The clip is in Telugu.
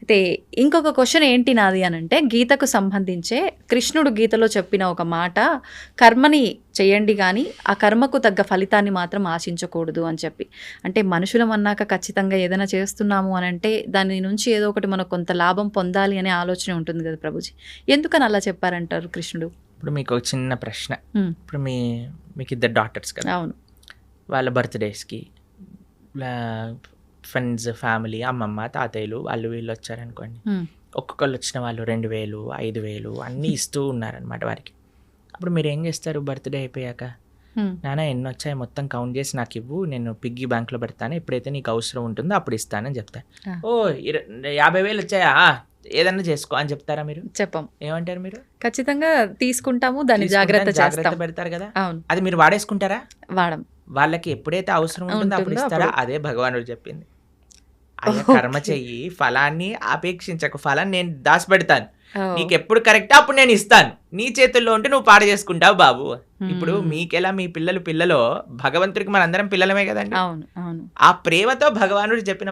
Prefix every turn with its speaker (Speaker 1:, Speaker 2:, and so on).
Speaker 1: అయితే ఇంకొక క్వశ్చన్ ఏంటి నాది అనంటే, గీతకు సంబంధించే కృష్ణుడు గీతలో చెప్పిన ఒక మాట, కర్మని చేయండి కానీ ఆ కర్మకు తగ్గ ఫలితాన్ని మాత్రం ఆశించకూడదు అని చెప్పి. అంటే మనుషులం అన్నాక ఖచ్చితంగా ఏదైనా చేస్తున్నాము అనంటే దాని నుంచి ఏదో ఒకటి మనకు కొంత లాభం పొందాలి అనే ఆలోచన ఉంటుంది కదా ప్రభుజీ. ఎందుకని అలా చెప్పారంటారు కృష్ణుడు?
Speaker 2: ఇప్పుడు మీకు ఒక చిన్న ప్రశ్న.
Speaker 1: ఉమ్,
Speaker 2: ఇప్పుడు మీకు ఇద్దరు డాటర్స్ కదా,
Speaker 1: అవును.
Speaker 2: వాళ్ళ బర్త్డేస్కి ఫ్రెండ్స్, ఫ్యామిలీ, అమ్మమ్మ, తాతయ్యలు వాళ్ళు వీళ్ళు వచ్చారనుకోండి.
Speaker 1: ఉమ్,
Speaker 2: ఒక్కొక్కళ్ళు వచ్చిన వాళ్ళు 2000, 5000 అన్నీ ఇస్తూ ఉన్నారనమాట వారికి. అప్పుడు మీరు ఏం చేస్తారు? బర్త్డే అయిపోయాక,
Speaker 1: ఉమ్,
Speaker 2: నాన్న ఎన్ని వచ్చాయి మొత్తం కౌంట్ చేసి నాకు ఇవ్వు, నేను పిగ్గీ బ్యాంక్లో పెడతాను, ఎప్పుడైతే నీకు అవసరం ఉంటుందో అప్పుడు ఇస్తానని చెప్తాను.
Speaker 1: ఆ.
Speaker 2: ఓ 50,000 వచ్చాయా, ఏదన్నా చేసుకో అని చెప్తారా మీరు?
Speaker 1: చెప్పం.
Speaker 2: ఏమంటారు మీరు?
Speaker 1: ఖచ్చితంగా తీసుకుంటాము, దాన్ని
Speaker 2: తీసుకుంటారు,
Speaker 1: జాగ్రత్త చేస్తాం.
Speaker 2: పెడతారు కదా.
Speaker 1: అవును,
Speaker 2: అది మీరు వాడేసుకుంటారా?
Speaker 1: వాడం.
Speaker 2: వాళ్ళకి ఎప్పుడైతే అవసరం ఉంటుందో అప్పుడు
Speaker 1: ఉంటుందో
Speaker 2: ఇస్తారా?
Speaker 1: అప్పుడు.
Speaker 2: అదే భగవానుడు చెప్పింది. అయ్యా కర్మ చెయ్యి, ఫలాన్ని అపేక్షించకు, ఫలాన్ని నేను దాచిపెడతాను, నీకు ఎప్పుడు కరెక్ట్ అప్పుడు నేను ఇస్తాను, నీ చేతుల్లో ఉంటే నువ్వు పాడు చేసుకుంటావు బాబు. ఇప్పుడు మీకెలా మీ పిల్లలు భగవంతుడికి మనందరం పిల్లలమే కదండి.
Speaker 1: అవును, అవును.
Speaker 2: ఆ ప్రేమతో భగవానుడు చెప్పిన